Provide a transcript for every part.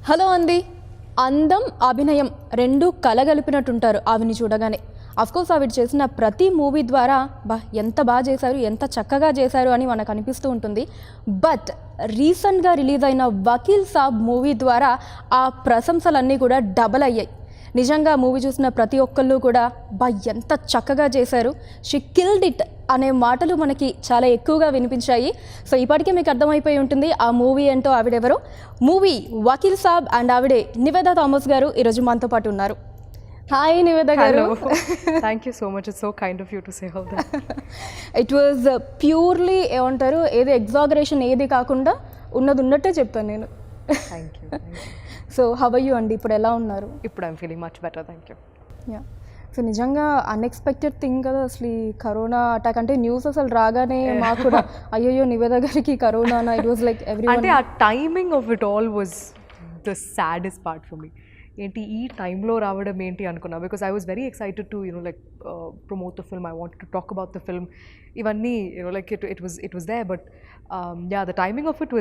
Hello అండి. అందం, అభినయం రెండూ కలగలిపినట్టుంటారు ఆవిని చూడగానే. అఫ్కోర్స్ ఆవిడ చేసిన ప్రతి మూవీ ద్వారా ఎంత బాగా చేశారు, ఎంత చక్కగా చేశారు అని మనకు అనిపిస్తూ ఉంటుంది. బట్ రీసెంట్గా రిలీజ్ అయిన వకీల్ సాబ్ మూవీ ద్వారా ఆ ప్రశంసలన్నీ కూడా డబల్ అయ్యాయి. నిజంగా మూవీ చూసిన ప్రతి ఒక్కళ్ళు కూడా ఎంత చక్కగా చేశారు, షీ కిల్డ్ ఇట్ అనే మాటలు మనకి చాలా ఎక్కువగా వినిపించాయి. సో ఇప్పటికే మీకు అర్థమైపోయి ఉంటుంది ఆ మూవీ ఏంటో, ఆవిడెవరో. మూవీ వకీల్ సాబ్ అండ్ ఆవిడే నివేదా థామస్ గారు ఈరోజు మనతో పాటు ఉన్నారు. Hi Niveda garu. Thank you so much, it's so kind of you to say all that. It was purely ఏమంటారు, ఏది ఎగ్జాగరేషన్ ఏది కాకుండా ఉన్నది ఉన్నట్టే చెప్పాను నేను. Thank you. So how are you అండి, ఇప్పుడు ఎలా ఉన్నారు? ఇప్పుడు I'm feeling much better, thank you. Yeah, so నిజంగా అన్ఎక్స్పెక్టెడ్ థింగ్ కదా అసలు ఈ కరోనా అటాక్. అంటే న్యూస్ అసలు రాగానే మాకు కూడా అయ్యో నివేద గారికి corona, it was like every. అంటే ఆ timing of it all was the saddest part for me. ఏంటి ఈ టైంలో రావడం ఏంటి అనుకున్నా, because I was very excited to like promote the film, I wanted to talk about the film, ఇవన్నీ like it was there. But yeah, the timing of it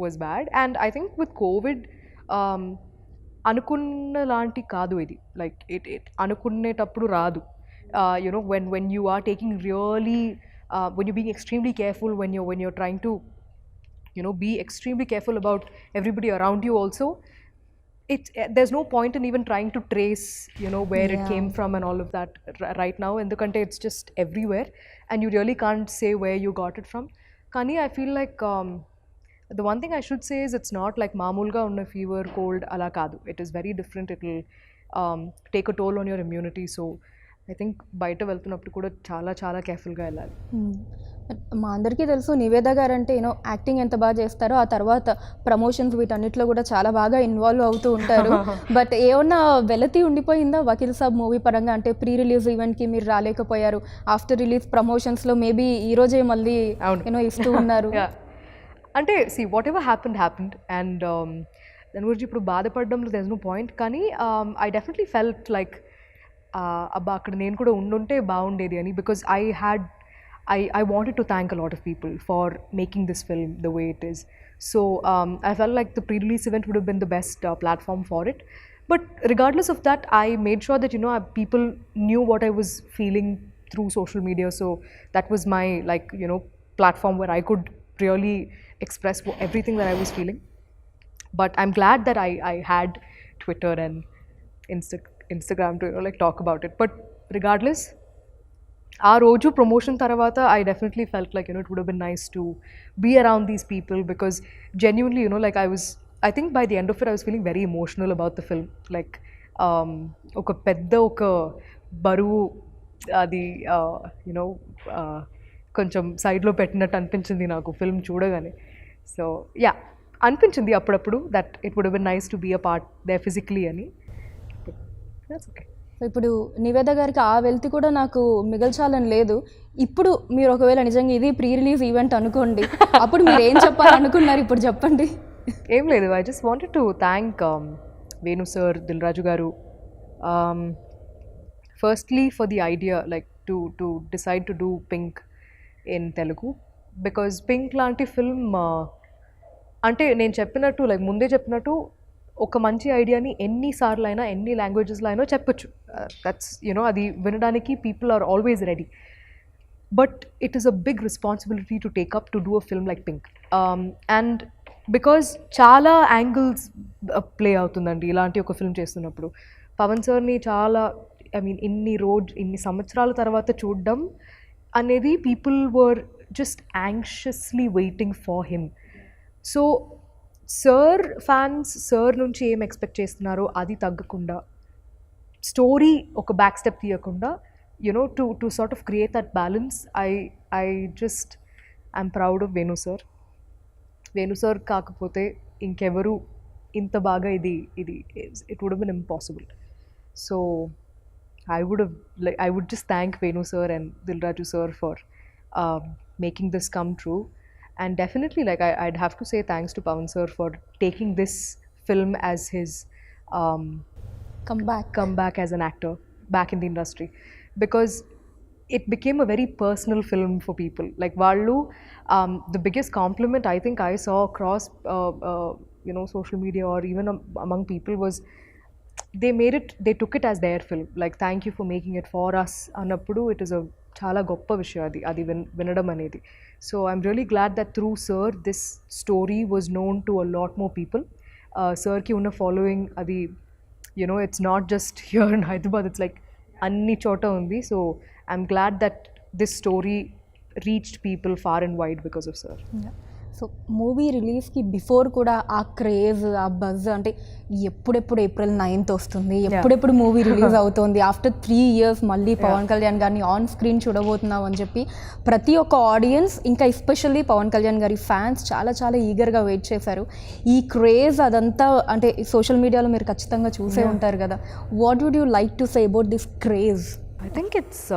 was bad. And I think with covid అనుకున్న లాంటి కాదు ఇది. Like it అనుకునేటప్పుడు రాదు. when you are taking really when you're being extremely careful, when you're trying to be extremely careful about everybody around you also, there's no point in even trying to trace where it came from and all of that right now, in the country it's just everywhere and you really can't say where you got it from. Kani I feel like the one thing I should say is it's not like maamulga unna fever cold ala kaadu. It is very different. It will take a toll on your immunity. So I think బయట వెళ్తున్నప్పుడు కూడా చాలా చాలా కేర్ఫుల్గా వెళ్ళాలి. మా అందరికీ తెలుసు నివేద గారు అంటే యాక్టింగ్ ఎంత బాగా చేస్తారో, ఆ తర్వాత ప్రమోషన్స్ వీటన్నిటిలో కూడా చాలా బాగా ఇన్వాల్వ్ అవుతూ ఉంటారు. బట్ ఏమన్నా వెలతి ఉండిపోయిందా వకీల్ సాబ్ మూవీ పరంగా? అంటే ప్రీ రిలీజ్ ఈవెంట్కి మీరు రాలేకపోయారు, ఆఫ్టర్ రిలీజ్ ప్రమోషన్స్లో మేబీ ఈరోజే మళ్ళీ ఇస్తూ ఉన్నారు. అంటే వాట్ ఎవర్ హ్యాపెండ్ అండ్ దాని గురించి ఇప్పుడు బాధపడడంలో దెర్ ఇస్ నో పాయింట్. కానీ ఐ డెఫినెట్లీ ఫెల్ట్ లైక్ అబ్బా అక్కడ నేను కూడా ఉండుంటే బాగుండేది అని, because I wanted to thank a lot of people for making this film the way it is. So I felt like the pre-release event would have been the best platform for it. But regardless of that, I made sure that people knew what I was feeling through social media. So that was my platform where I could really express everything that I was feeling. But I'm glad that I had Twitter and Instagram to talk about it. But regardless, ఆ రోజు promotion తర్వాత I definitely felt like it would have been nice to be around these people, because genuinely like I think by the end of it I was feeling very emotional about the film. Like ఒక పెద్ద ఒక బరువు అది కొంచెం సైడ్లో పెట్టినట్టు అనిపించింది నాకు ఫిల్మ్ చూడగానే. సో యా, అనిపించింది అప్పుడప్పుడు that it would have been nice to be a part they physically అని. That's okay. ఇప్పుడు నివేద గారికి ఆ వెల్తి కూడా నాకు మిగల్చాలని లేదు. ఇప్పుడు మీరు ఒకవేళ నిజంగా ఇది ప్రీ రిలీజ్ ఈవెంట్ అనుకోండి, అప్పుడు మీరు ఏం చెప్పాలనుకున్నారు ఇప్పుడు చెప్పండి. ఏం లేదు, I just wanted to thank Venu sir, Dil Raju garu, firstly for the idea like to decide to do pink in Telugu. Because pink లాంటి ఫిల్మ్ అంటే నేను చెప్పినట్టు లైక్ ముందే చెప్పినట్టు ఒక మంచి ఐడియాని ఎన్నిసార్లు అయినా ఎన్ని లాంగ్వేజెస్లో అయినా చెప్పొచ్చు. దట్స్ అది వినడానికి people are always ready. But it is a big responsibility to take up to do a film like Pink. And because చాలా యాంగిల్స్ ప్లే అవుతుందండి ఇలాంటి ఒక ఫిల్మ్ చేస్తున్నప్పుడు. పవన్ సార్ని చాలా ఇన్ని సంవత్సరాల తర్వాత చూడడం అనేది people were just anxiously waiting for him. So sir fans sir నుంచి ఏం ఎక్స్పెక్ట్ చేస్తున్నారో అది తగ్గకుండా, స్టోరీ ఒక బ్యాక్ స్టెప్ తీయకుండా to sort of create that balance. I'm proud of Venu sir. Venu sir కాకపోతే ఇంకెవరు ఇంత బాగా ఇది it would have been impossible. So I would just thank Venu sir and Dil Raju sir for making this come true. And definitely I'd have to say thanks to Pawan sir for taking this film as his comeback as an actor back in the industry, because it became a very personal film for people. Like Vallu, the biggest compliment I think I saw across social media or even among people was they took it as their film, like thank you for making it for us annappudu. It is a చాలా గొప్ప విషయం అది వినడం అనేది. So I'm really glad that through sir this story was known to a lot more people. సర్కి ఉన్న following అది it's not just here in Hyderabad, it's like అన్ని చోట ఉంది. So I'm glad that this story reached people far and wide because of sir. So movie రిలీజ్కి before కూడా ఆ craze, ఆ బజ్, అంటే ఎప్పుడెప్పుడు April 9th వస్తుంది, ఎప్పుడెప్పుడు మూవీ రిలీజ్ అవుతుంది, ఆఫ్టర్ 3 years మళ్ళీ పవన్ కళ్యాణ్ గారిని ఆన్ స్క్రీన్ చూడబోతున్నాం అని చెప్పి ప్రతి ఒక్క ఆడియన్స్, ఇంకా ఎస్పెషల్లీ పవన్ కళ్యాణ్ గారి ఫ్యాన్స్ చాలా చాలా ఈగర్గా వెయిట్ చేశారు. ఈ క్రేజ్ అదంతా అంటే సోషల్ మీడియాలో మీరు ఖచ్చితంగా చూసే ఉంటారు కదా. What would you like to say about this craze? I think it's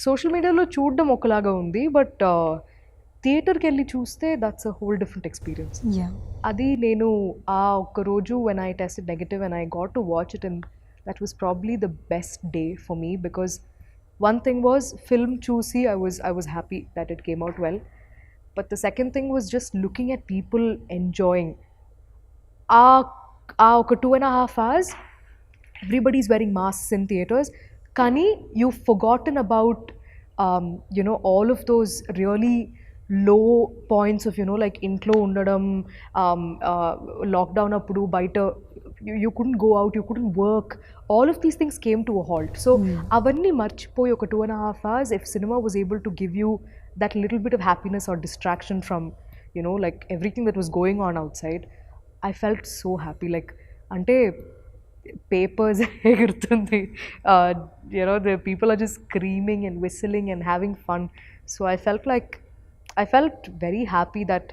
social మీడియాలో చూడడం ఒకలాగా ఉంది, బట్ థియేటర్కి వెళ్ళి చూస్తే that's a whole different experience. అది నేను ఆ ఒక్క రోజు when I tested negative and I got to watch it, and that was probably the best day for me, because one thing was film చూసి I was happy that it came out well, but the second thing was just looking at people enjoying. ఒక 2.5 hours everybody's wearing masks in theaters, కానీ you've forgotten about all of those really low points of like ఇంట్లో ఉండడం, lockdown అప్పుడు బయట you couldn't go out, you couldn't work, all of these things came to a halt. So అవన్నీ మర్చిపోయి ఒక 2.5 hours if cinema was able to give you that little bit of happiness or distraction from like everything that was going on outside, I felt so happy. Like అంటే papers ఎగురుతుంది, the people are just screaming and whistling and having fun. So I felt very happy that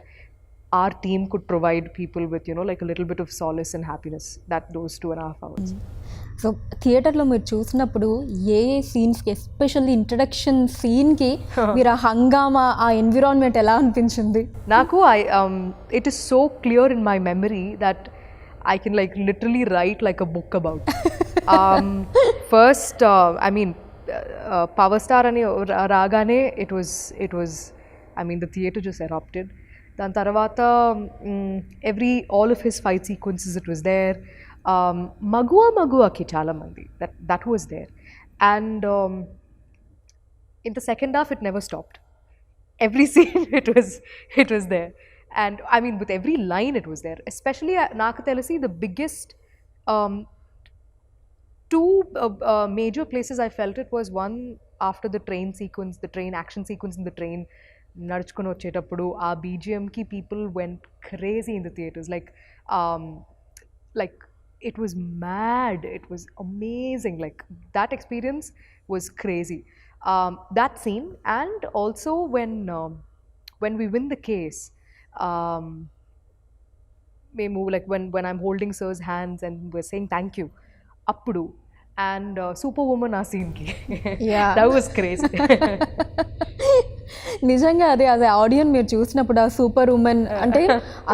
our team could provide people with like a little bit of solace and happiness that those 2.5 hours. So థియేటర్లో మీరు చూసినప్పుడు ఏ సీన్స్కి, especially introduction సీన్కి మీరు ఆ హంగామా, ఆ environment ఎలా అనిపించింది? నాకు it is so clear in my memory that I can like literally write like a book about. First, I mean, Power Star ani ragane, it was, I mean, the theater just erupted. Dan tarvata, all of his fight sequences, it was there. Magua ki chala mandi, that was there. And in the second half, it never stopped. Every scene, it was there. And I mean, with every line it was there. Especially నాకు తెలిసి the biggest two major places I felt it was one after the train sequence, the train action sequence in the train, నడుచుకొని వచ్చేటప్పుడు ఆ BGMకి people went crazy in the theaters. Like it was mad, it was amazing. Like that experience was crazy. That scene, and also when we win the case, మేము like when I'm holding sir's hands and we're saying thank you appudu, and Superwoman ఆ సీన్కి, that was crazy. నిజంగా అదే audience మీరు చూసినప్పుడు ఆ super women అంటే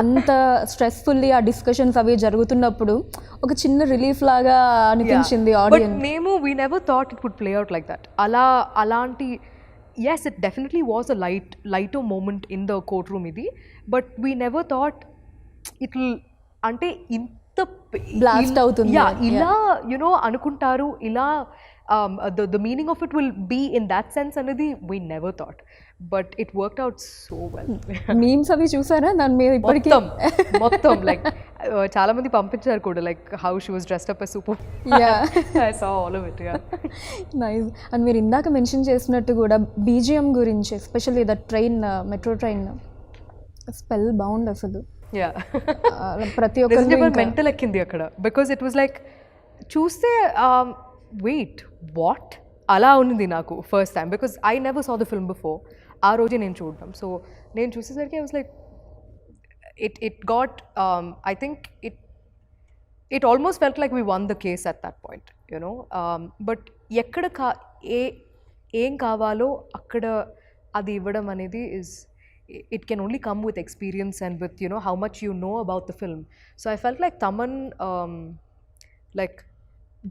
అంత స్ట్రెస్ఫుల్లీ ఆ డిస్కషన్స్ అవి జరుగుతున్నప్పుడు ఒక చిన్న రిలీఫ్ లాగా అనిపించింది ఆడియన్స్. మేము we never thought it would play out like that. అలాంటి yes, it definitely was a lighter moment in the courtroom idi, but we never thought it'll ante inta blast avutundi. Ila anukuntaru, ila the meaning of it will be in that sense anadi we never thought, but it worked out so well. memes avi chusara nan me ippadi మొత్తం like చాలా మంది పంపించారు కూడా, like how she was dressed up as super. I saw all of it. Nice. And మీరు ఇందాక mention చేసినట్టు కూడా BGM గురించి, especially the train, metro train spell bound అసలు. ప్రతి ఒక్కరు మెంటల్ ఎక్కింది అక్కడ, బికాజ్ ఇట్ వాజ్ లైక్ చూస్తే వెయిట్ వాట్ అలా ఉంది నాకు first time, because I never saw the film before. ఆ రోజే నేను చూడడం, సో నేను చూసేసరికి I was like it got I think it almost felt like we won the case at that point, but ekkada ఏం కావాలో అక్కడ అది ఇవ్వడం అనేది is it can only come with experience and with how much you know about the film. So I felt like Taman like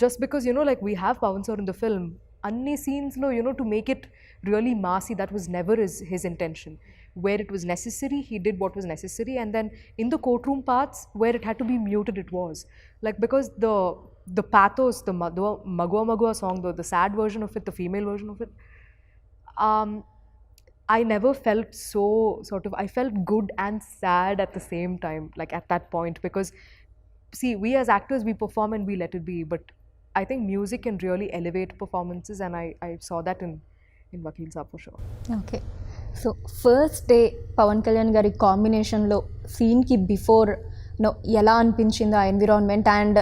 just because like we have Pawan sir in the film, anni scenes lo to make it really massy, that was never his intention. where it was necessary, he did what was necessary, and then in the courtroom parts where it had to be muted, it was like, because the pathos, the Magua Magua song, the sad version of it, the female version of it, I never felt so sort of, I felt good and sad at the same time, like at that point, because see, we as actors, we perform and we let it be, but I think music can really elevate performances, and I saw that in Vakil Saab for sure. Okay. So first day Pawan Kalyan garu కాంబినేషన్లో సీన్కి before no ఎలా అనిపించింది ఆ environment, and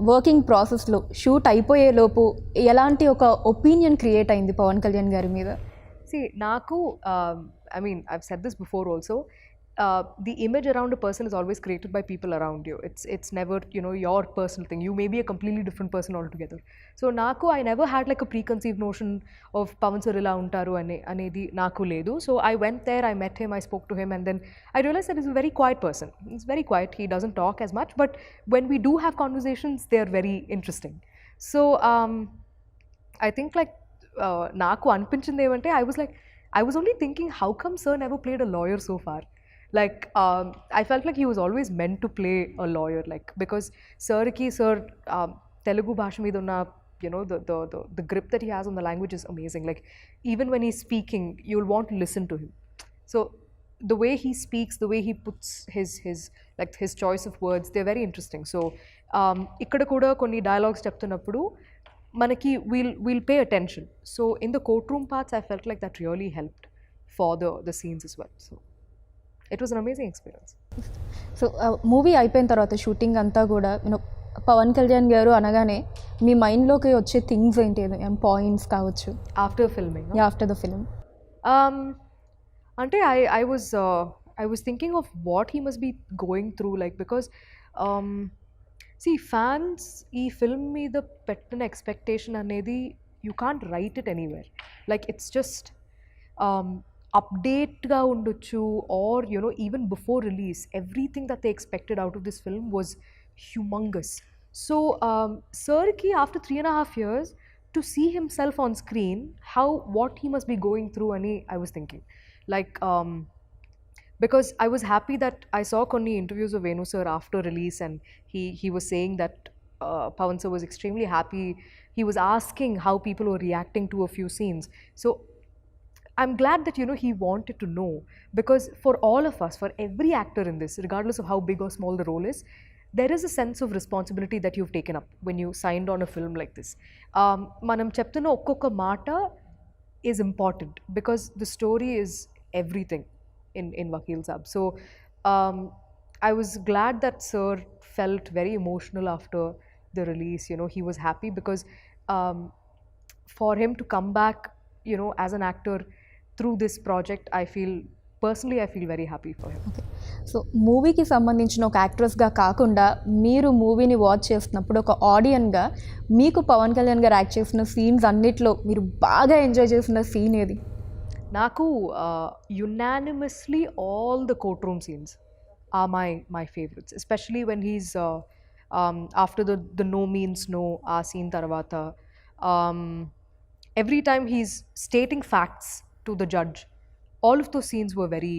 working ప్రాసెస్లో shoot అయిపోయేలోపు ఎలాంటి ఒక opinion create అయింది పవన్ కళ్యాణ్ గారి మీద? See, Naku, I mean, I've said this before also. The image around a person is always created by people around you. It's never, you know, your personal thing. You may be a completely different person altogether. So Naku, I never had like a preconceived notion of Pavan sir ila untaru anedi Naku ledu. So I went there, I met him, I spoke to him, and then I realized that he's a very quiet person. He's very quiet. He doesn't talk as much, but when we do have conversations, they're very interesting. So I think like నాకు అనిపించింది ఏమంటే, I was only thinking, how come sir never played a lawyer so far? Like I felt like he was always meant to play a lawyer, like, because sir Telugu bhasha మీద ఉన్న, you know, the grip that he has on the language is amazing. Like even when he's speaking, you'll want to listen to him. So the way he speaks, the way he puts his choice of words, they're very interesting. So ikkada kuda konni dialogues చెప్తున్నప్పుడు manaki we'll pay attention. So in the courtroom parts, I felt like that really helped for the scenes as well. So it was an amazing experience. So movie అయిపోయిన తర్వాత shooting అంతా కూడా you know Pawan Kalyan గారు అనగానే మీ మైండ్లోకి వచ్చే things ఏంటి, points కావచ్చు After filming, no? After the film? Ante I was thinking of what he must be going through, like, because see, fans ee film meeda pettina expectation anedi you can't write it anywhere. Like it's just update ga undochu, or you know, even before release, everything that they expected out of this film was humongous. So sir ki after 3.5 years to see himself on screen, what he must be going through ani I was thinking, like because I was happy that I saw konni interviews of Venu sir after release, and he was saying that Pavan sir was extremely happy. He was asking how people were reacting to a few scenes. So I'm glad that, you know, he wanted to know, because for all of us, for every actor in this, regardless of how big or small the role is, there is a sense of responsibility that you've taken up when you signed on a film like this. Manam cheptunna okkoka mata is important, because the story is everything in Vakil Saab. So I was glad that sir felt very emotional after the release. You know, he was happy because for him to come back, you know, as an actor through this project, I feel very happy for him. Okay. So మూవీకి సంబంధించిన ఒక యాక్ట్రెస్గా కాకుండా మీరు మూవీని watch చేస్తున్నప్పుడు ఒక ఆడియన్గా మీకు పవన్ కళ్యాణ్ గారు యాక్ట్ చేసిన సీన్స్ అన్నిట్లో మీరు బాగా ఎంజాయ్ చేసిన సీన్ ఏది? Naku, unanimously all the courtroom scenes are my favorites, especially when he's after the no means no scene tarvata, every time he's stating facts to the judge, all of those scenes were very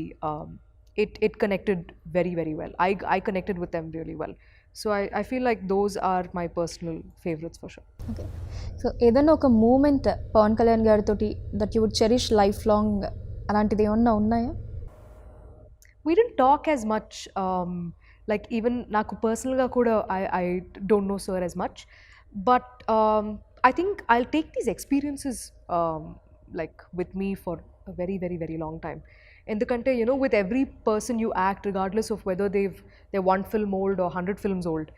it connected very, very well. I connected with them really well. So I feel like those are my personal favorites for sure. Okay. So ఏదైనా ఒక moment Pawan Kalyan గారితో that you would cherish life long, అలాంటిది ఏమన్నా ఉన్నాయా? We didn't talk as much, like even naku personal ga kuda I don't know sir as much, but I think I'll take these experiences like with me for a very, very, very long time. Endukante, you know, with every person you act, regardless of whether they're 1 film old or 100 films old,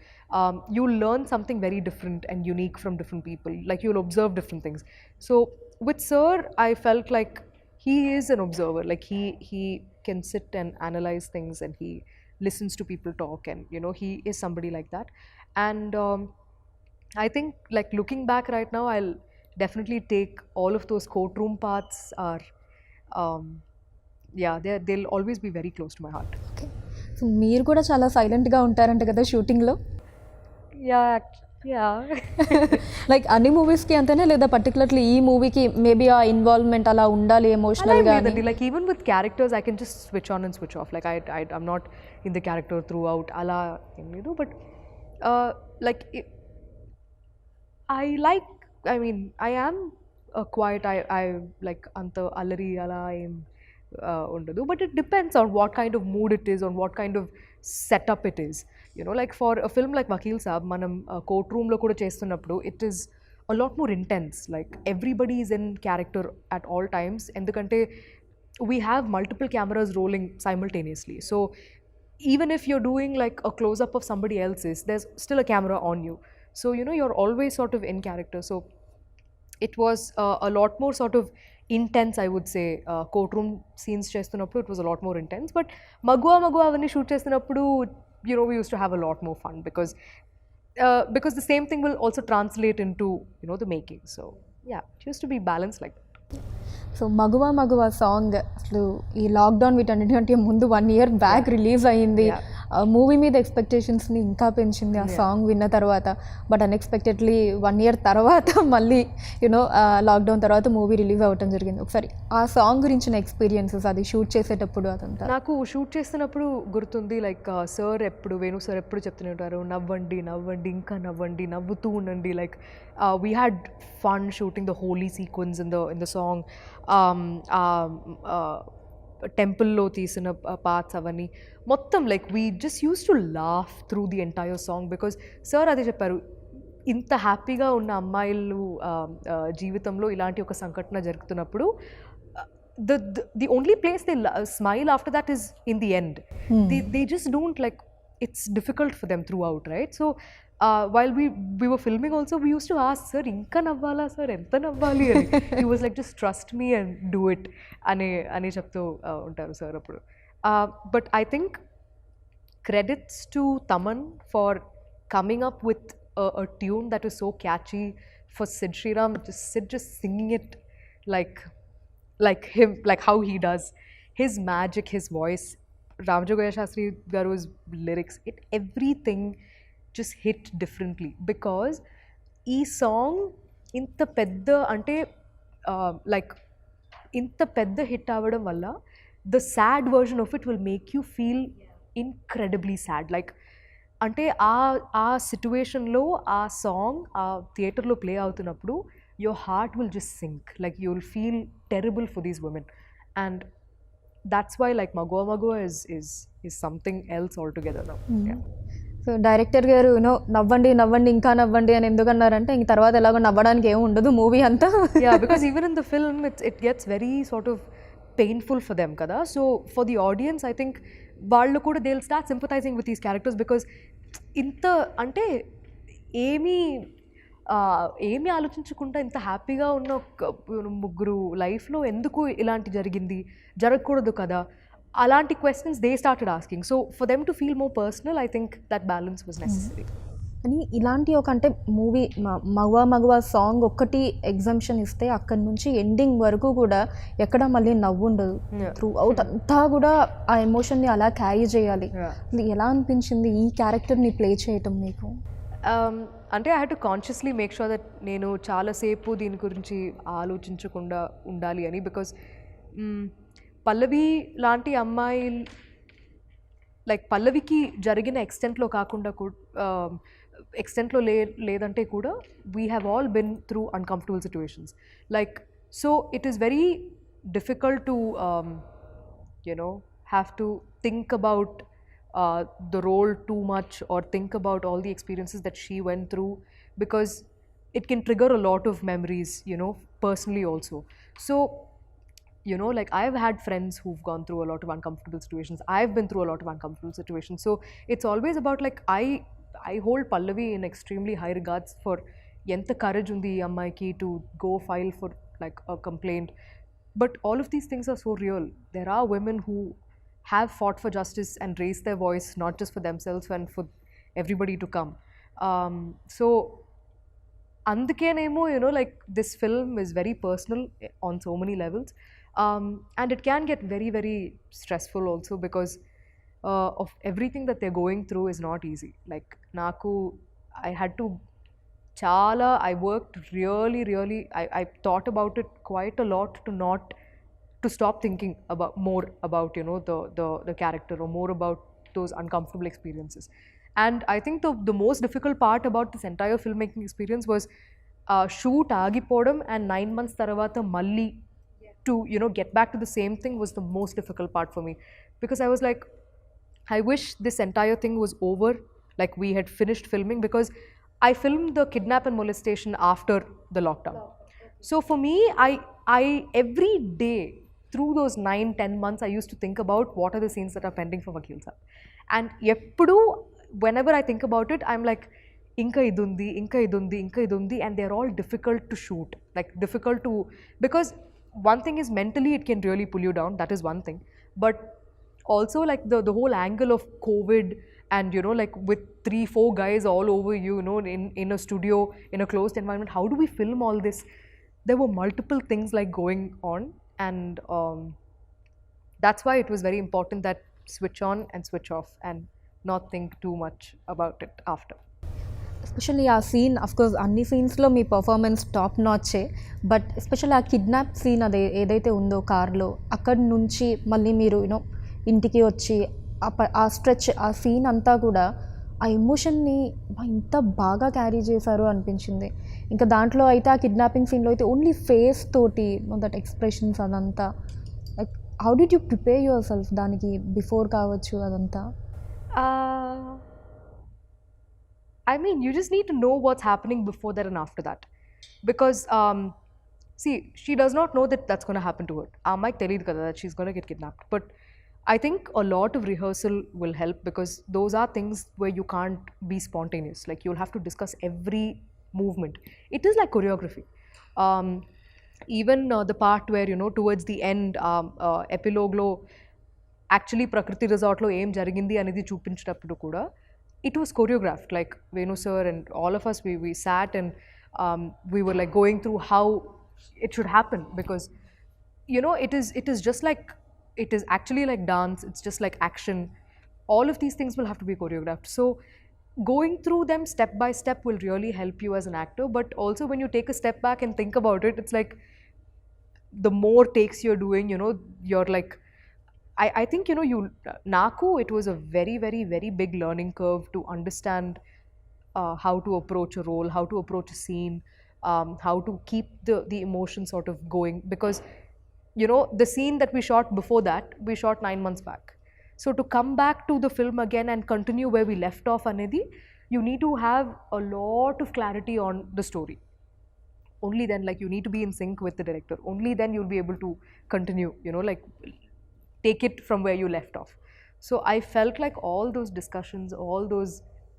you'll learn something very different and unique from different people. Like you'll observe different things. So with sir, I felt like he is an observer. Like he can sit and analyze things, and he listens to people talk, and you know, he is somebody like that. And I think, like, looking back right now, I'll definitely take all of those courtroom parts are yeah, they'll always be very close to my heart. Okay. So మీరు కూడా చాలా సైలెంట్గా ఉంటారంట కదా షూటింగ్లో? Yeah, yeah like అన్ని మూవీస్కి అంతేనా లేదా పర్టికులర్లీ ఈ మూవీకి మేబీ ఆ ఇన్వాల్వ్మెంట్ అలా ఉండాలి అలా ఎమోషనల్గా లేదండి like even with characters I can just switch on and switch off like I'm not in the character through out అలా ఏం లేదు but like I like, I mean, I am quiet, I like anta allari ala em undadu, but it depends on what kind of mood it is, on what kind of setup it is. You know, like for a film like Vakil Saab, manam courtroom lo kuda chestunnappudu, it is a lot more intense. Like everybody is in character at all times, endukante we have multiple cameras rolling simultaneously. So even if you're doing like a close up of somebody else's, there's still a camera on you. So you know you're always sort of in character. So it was a lot more sort of intense, I would say. Courtroom scenes చేస్తున్నప్పుడు it was a lot more intense, but మగువా అవన్నీ shoot చేస్తున్నప్పుడు you know we used to have a lot more fun because the same thing will also translate into you know the making. So yeah, it used to be balanced like that. So మగువా song అసలు ఈ lockdown వీటన్నిటికంటే ముందు 1 year back release అయ్యింది. Movie మీద ఎక్స్పెక్టేషన్స్ని ఇంకా పెంచింది ఆ సాంగ్ విన్న తర్వాత. బట్ అన్ఎక్స్పెక్టెడ్లీ 1 year తర్వాత మళ్ళీ యూనో లాక్డౌన్ తర్వాత మూవీ రిలీజ్ అవ్వటం జరిగింది. ఒకసారి ఆ సాంగ్ గురించిన ఎక్స్పీరియన్సెస్ అది షూట్ చేసేటప్పుడు అదంతా. నాకు షూట్ చేస్తున్నప్పుడు గుర్తుంది లైక్ సార్ ఎప్పుడు వేణు సార్ ఎప్పుడు చెప్తూనే ఉంటారు, నవ్వండి నవ్వండి ఇంకా నవ్వండి నవ్వుతూ ఉండండి. Like we had fun shooting the holy sequence in the song. టెంపుల్లో తీసిన పార్ట్స్ అవన్నీ మొత్తం like we just use to laugh through the entire song because sir అదే చెప్పారు, ఇంత హ్యాపీగా ఉన్న అమ్మాయిలు జీవితంలో ఇలాంటి ఒక సంఘటన జరుగుతున్నప్పుడు the only place they smile after that is in the end. They just don't like, it's difficult for them throughout, right? So while we were filming also, we used to ask, sir inka navvala sir, enta navvali ani. He was like, just trust me and do it ane cheptu untaru sir appudu. But I think credits to Taman for coming up with a tune that was so catchy, for Sid Sriram just singing it like him, like how he does, his magic, his voice, Ramajogaya Shastri garu's lyrics, everything just hit differently because ee song inta pedda ante like inta pedda hit avadam valla the sad version of it will make you feel incredibly sad. Like ante aa situation lo aa song aa theatre lo play avutunnappudu your heart will just sink, like you will feel terrible for these women, and that's why like Magua is something else altogether now. Yeah. So director గారు you know నవ్వండి నవ్వండి ఇంకా నవ్వండి అని ఎందుకన్నారంటే ఇంక తర్వాత ఎలాగో నవ్వడానికి ఏమి ఉండదు మూవీ అంతా. Yeah, because even in the film it gets very sort of painful for them kada. So for the audience I think వాళ్ళు కూడా they'll start sympathizing with these characters because ఇంత అంటే ఏమీ ఆలోచించకుండా ఇంత హ్యాపీగా ఉన్న ముగ్గురు లైఫ్లో ఎందుకు ఇలాంటి జరగకూడదు కదా, అలాంటి questions they started asking. So for them to feel more personal, I think that balance was necessary. కానీ ఇలాంటి ఒక అంటే మూవీ మగువా సాంగ్ ఒక్కటి ఎగ్జామ్షన్ ఇస్తే అక్కడి నుంచి ఎండింగ్ వరకు కూడా ఎక్కడ మళ్ళీ నవ్వు ఉండదు. త్రూ అవుట్ అంతా కూడా ఆ ఎమోషన్ని అలా క్యారీ చేయాలి. ఎలా అనిపించింది ఈ క్యారెక్టర్ని ప్లే చేయటం మీకు? అంటే I had to consciously make sure that నేను చాలాసేపు దీని గురించి ఆలోచించకుండా ఉండాలి అని. బికాజ్ పల్లవి లాంటి అమ్మాయి లైక్ పల్లవికి జరిగిన ఎక్స్టెంట్లో కాకుండా ఎక్స్టెంట్లో లేదంటే కూడా we have all been through uncomfortable situations. Like so it is very difficult to you know have to think about the role too much or think about all the experiences that she went through, because it can trigger a lot of memories, you know, personally also. So you know, like I've had friends who've gone through a lot of uncomfortable situations. I've been through a lot of uncomfortable situations. So it's always about like I hold Pallavi in extremely high regards for enta courage undi ammaiki to go file for like a complaint. But all of these things are so real. There are women who have fought for justice and raised their voice, not just for themselves and for everybody to come. So andukkenemo, you know, like this film is very personal on so many levels, and it can get very very stressful also because of everything that they're going through is not easy. Like naku, I had to chala, I worked really, I thought about it quite a lot to stop thinking about more about, you know, the character, or more about those uncomfortable experiences. And I think the most difficult part about this entire filmmaking experience was shoot agipodam and 9 months taravata malli to, you know, get back to the same thing was the most difficult part for me, because I was like, I wish this entire thing was over, like we had finished filming, because I filmed the kidnap and molestation after the lockdown. So for me, I every day through those 9-10 months, I used to think about what are the scenes that are pending for Vakil Saab. And eppudu, whenever I think about it, I'm like, inka idundi, inka idundi, inka idundi, and they're all difficult to shoot. Like difficult to, because one thing is mentally it can really pull you down. That is one thing, but also like the whole angle of COVID, and you know, like with 3-4 guys all over you, you know, in a studio, in a closed environment, how do we film all this? There were multiple things like going on, and that's why it was very important that switch on and switch off and not think too much about it after. Especially ఆ scene course అన్ని సీన్స్లో మీ performance top నాచే, but especially ఆ kidnap scene అదే ఏదైతే ఉందో కార్లో, అక్కడి నుంచి మళ్ళీ మీరు యూనో ఇంటికి వచ్చి ఆ స్ట్రెచ్, ఆ సీన్ అంతా కూడా ఆ ఎమోషన్ని ఇంత బాగా క్యారీ చేశారు అనిపించింది. ఇంకా దాంట్లో అయితే ఆ కిడ్నాపింగ్ సీన్లో అయితే ఓన్లీ ఫేస్ తోటి దట్ ఎక్స్ప్రెషన్స్ అదంతా, like how did you prepare your self దానికి బిఫోర్ కావచ్చు అదంతా? I mean, you just need to know what's happening before that and after that. Because, see, she does not know that that's going to happen to her. Might tell you that she's going to get kidnapped. But I think a lot of rehearsal will help, because those are things where you can't be spontaneous. Like, you'll have to discuss every movement. It is like choreography. Even the part where, you know, towards the end, epilogue lo, actually Prakriti Resort lo em jarigindi anedi chupinchitappudu kuda, it was choreographed. Like Venu sir and all of us, we sat and we were like going through how it should happen, because you know, it is just like, it is actually like dance, it's just like action. All of these things will have to be choreographed. So going through them step by step will really help you as an actor. But also when you take a step back and think about it, it's like the more takes you're doing, you know, you're like, I think, you know, Naku, it was a very big learning curve to understand how to approach a role, how to approach a scene, how to keep the emotion sort of going. Because, you know, the scene that we shot before that, we shot 9 months back. So to come back to the film again and continue where we left off, Anidhi, you need to have a lot of clarity on the story. Only then, like, you need to be in sync with the director. Only then you'll be able to continue, you know, like take it from where you left off. So I felt like all those discussions, all those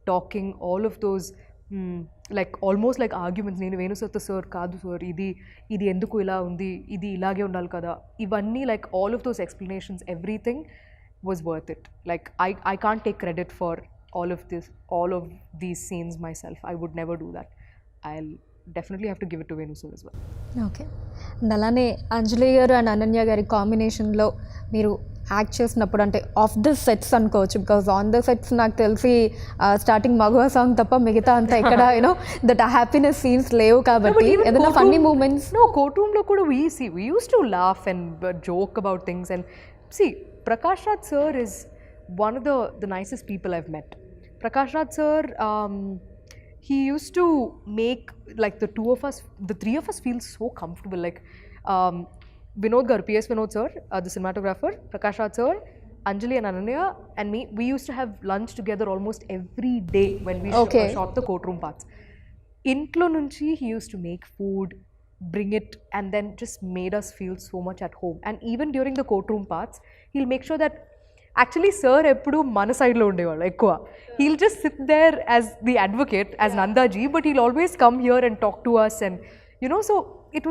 talking, all of those like almost like arguments. Nenu Venu sir, sir kaadu sir, idi enduku ila undi, idi ilage undali kada, ivanni, like all of those explanations, everything was worth it. Like I can't take credit for all of these scenes myself. I would never do that. I'll definitely have to give it to Venu sir as well. Okay. And అలానే అంజలి గారు and Ananya గారి కాంబినేషన్లో మీరు act చేసినప్పుడు, అంటే of the sets అనుకోవచ్చు, because on the sets నాకు తెలిసి స్టార్టింగ్ మగవా సాంగ్ తప్ప మిగతా అంతా ఎక్కడ యూనో దట్ హ్యాపీనెస్ సీన్స్ లేవు కాబట్టి ఏదైనా funny moments? No, courtroom lo kuda we used to laugh and joke about things. And see, Prakash Raj sir is one of the nicest people I've met. Prakash Raj sir, he used to make like the three of us feel so comfortable. Like Vinod Garu, PS Vinod sir, the cinematographer, Prakash Raj sir, Anjali and Ananya and me, we used to have lunch together almost every day when we shot the courtroom parts. Intlo nunchi he used to make food, bring it, and then just made us feel so much at home. And even during the courtroom parts, he'll make sure that actually sir eppudu mana side lo undevaru ekkuva. He'll just sit there as the advocate, as Nandaji, but he'll always come here and talk to us. And you know, so it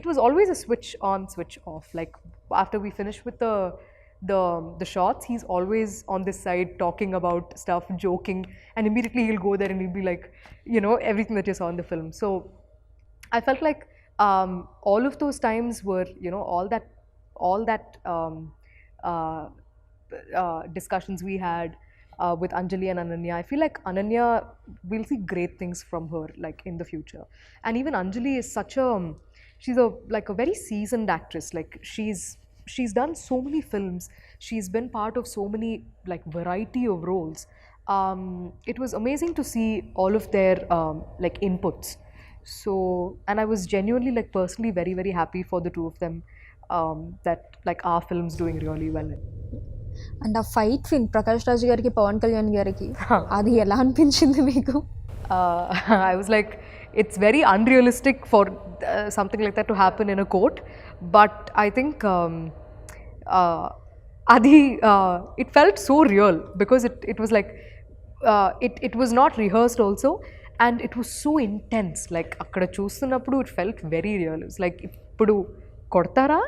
was always a switch on, switch off. Like after we finish with the shots, he's always on this side talking about stuff, joking, and immediately he'll go there and he'll be like, you know, everything that you saw in the film. So I felt like all of those times were, you know, all that discussions we had, with Anjali and Ananya. I feel like Ananya, we'll see great things from her like in the future. And even Anjali is such a she's a like a very seasoned actress. Like she's done so many films. She's been part of so many like variety of roles. It was amazing to see all of their like inputs. So, and I was genuinely like personally very very happy for the two of them, that like our film's doing really well. And ఆ fight scene Prakash Raj గారికి పవన్ కళ్యాణ్ గారికి అది ఎలా అనిపించింది మీకు? uh, I was like, it's very unrealistic for something like that to happen in a court. But I think it felt so real because it was like, it was not rehearsed also, and it was so intense. Like akkada చూస్తున్నప్పుడు it felt very real. It was like, ఇప్పుడు కొడతారా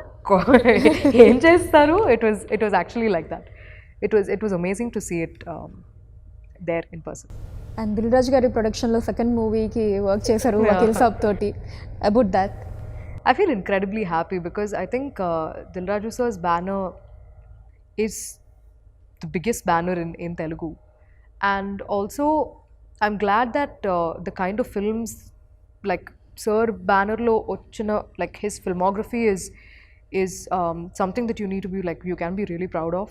ఏం చేస్తారు? It was actually like that. It was amazing to see it there in person. And Dil Raju గారి ప్రొడక్షన్లో second మూవీకి work చేశారు వకీల్ సాబ్ తోటి. About that I feel incredibly happy because I think Dil Raju sir's banner is the biggest banner in Telugu. And also, I'm glad that the kind of films like Sir banner lo ochina, like his filmography is something that you need to be like, you can be really proud of.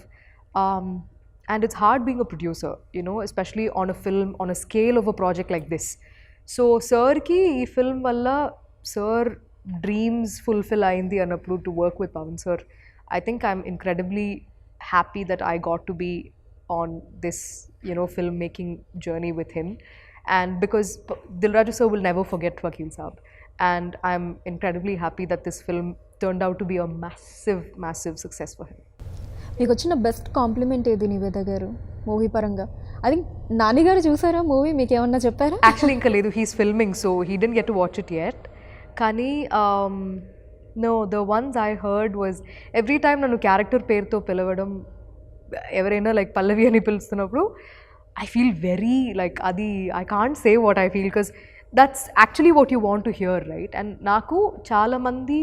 And it's hard being a producer, you know, especially on a film, on a scale of a project like this. So Sir ki ee film valla Sir dreams fulfill ayindi anappudu to work with Pavan sir. I think I'm incredibly happy that I got to be on this, you know, filmmaking journey with him. And because Dil Raju sir will never forget Vakil Saab, and I'm incredibly happy that this film turned out to be a massive massive success for him. మీకు వచ్చిన best compliment ఏది నివేద గారు movie పరంగా? I think Nani గారు చూసారా movie, మీకు ఏమన్నా చెప్పారా? Actually ఇంకా లేదు, he's filming, so he didn't get to watch it yet. కానీ no, the ones I heard was every time నన్ను క్యారెక్టర్ పేరుతో పిలవడం, ఎవరైనా లైక్ పల్లవి అని పిలుస్తున్నప్పుడు I feel very like అది I can't say what I feel because that's actually what you want to hear, right? And నాకు చాలా మంది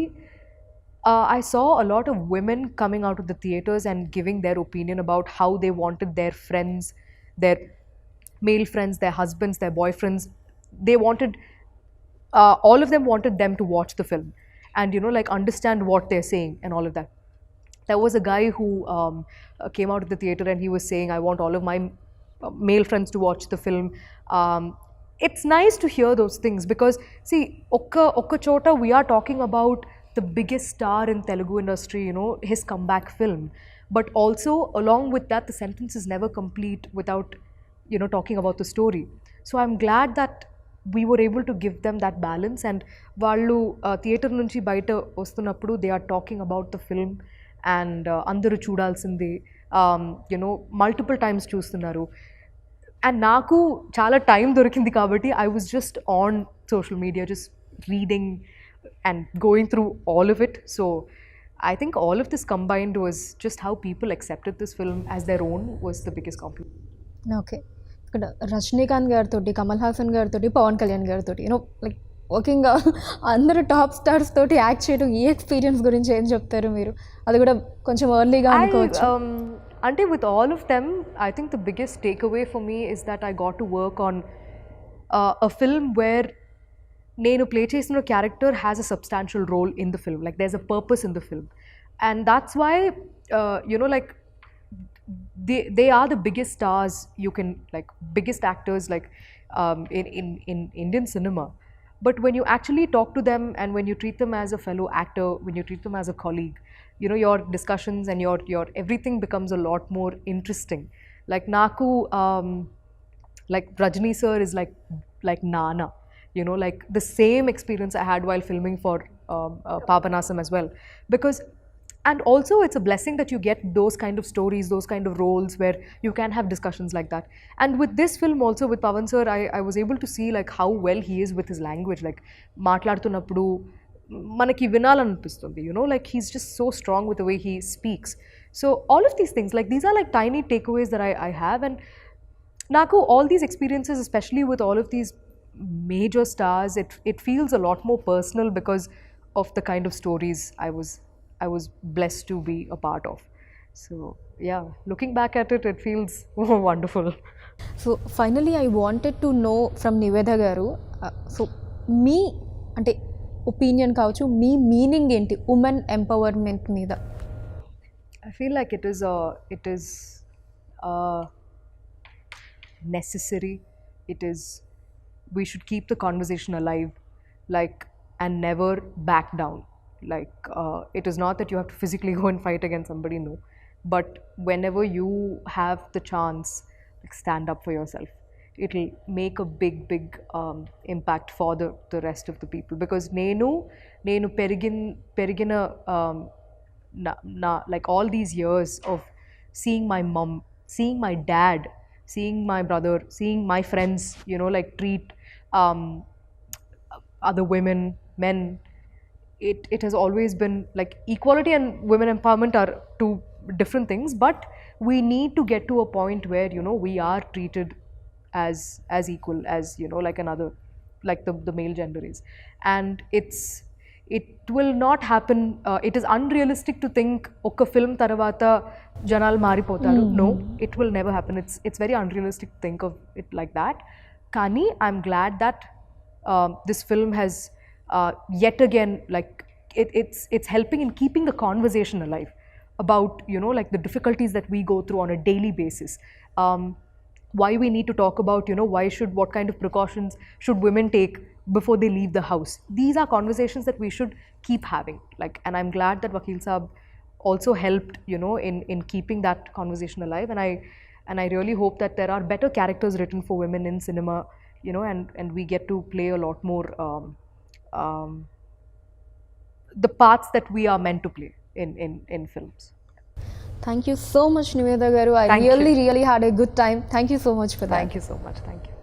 I saw a lot of women coming out of the theaters and giving their opinion about how they wanted their friends, their male friends, their husbands, their boyfriends, they wanted all of them wanted them to watch the film and, you know, like understand what they're saying and all of that. There was a guy who came out of the theater and he was saying, I want all of my male friends to watch the film. It's nice to hear those things because see, okka chota we are talking about the biggest star in Telugu industry, you know, his comeback film. But also along with that, the sentence is never complete without, you know, talking about the story. So I'm glad that we were able to give them that balance, and వాళ్ళు theatre నుంచి బయట వస్తున్నప్పుడు they are talking about the film and అందరూ చూడాల్సింది, you know multiple times చూస్తున్నారు. And నాకు చాలా time దొరికింది కాబట్టి I was just on social media just reading and going through all of it. So I think all of this combined was just how people accepted this film as their own was the biggest compliment. Okay, ఇక్కడ రజనీకాంత్ గారితో, కమల్ హాసన్ గారితో, పవన్ కళ్యాణ్ గారితో, you know like working అందరూ top stars తోటి act చేయడం, ఈ experience గురించి ఏం చెప్తారు మీరు? అది కూడా కొంచెం ఎర్లీగా అనుకోవచ్చు. అంటే with all of them, I think the biggest takeaway for me is that I got to work on a film where నేను ప్లే చేసిన character has a substantial role in the film, like there is a purpose in the film, and that's why you know like they are the biggest stars you can, like biggest actors like in Indian cinema. But when you actually talk to them and when you treat them as a fellow actor, when you treat them as a colleague, you know, your discussions and your everything becomes a lot more interesting. Like naku like Rajni sir is like Nana, you know, like the same experience I had while filming for Papanasam as well. Because and also it's a blessing that you get those kind of stories, those kind of roles where you can have discussions like that. And with this film also with Pavan sir, I was able to see like how well he is with his language, like మాట్లాడుతున్నప్పుడు మనకి వినాలనిపిస్తుంది, you know, like he's just so strong with the way he speaks. So all of these things, like these are like tiny takeaways that I have. And naku all these experiences, especially with all of these major stars, it feels a lot more personal because of the kind of stories I was blessed to be a part of. So yeah, looking back at it, it feels wonderful. So finally I wanted to know from Niveda garu, so మీ అంటే opinion కావచ్చు, మీ meaning ఏంటి women empowerment మీద? I feel like it is necessary. It is, we should keep the conversation alive, like, and never back down. Like, it is not that you have to physically go and fight against somebody, no, but whenever you have the chance, like, stand up for yourself. It'll make a big impact for the rest of the people, because నేను పెరిగిన like all these years of seeing my mom, seeing my dad, seeing my brother, seeing my friends, you know, like, treat other women, men, it has always been like equality and women empowerment are two different things, but we need to get to a point where, you know, we are treated as equal as, you know, like another, like the male gender is. And it will not happen. It is unrealistic to think oka film tarvata janal maripotaru. No, it will never happen. It's very unrealistic to think of it like that. Kani, I'm glad that this film has yet again, like, it's helping in keeping the conversation alive about, you know, like, the difficulties that we go through on a daily basis. Why we need to talk about, you know, what kind of precautions should women take before they leave the house. These are conversations that we should keep having, like, and I'm glad that Vakil Saab also helped, you know, in keeping that conversation alive. And I really hope that there are better characters written for women in cinema, you know, and we get to play a lot more the parts that we are meant to play in films. Thank you so much Niveda గారు. I Thank you. Really had a good time. Thank you so much for that. Thank you so much. Thank you.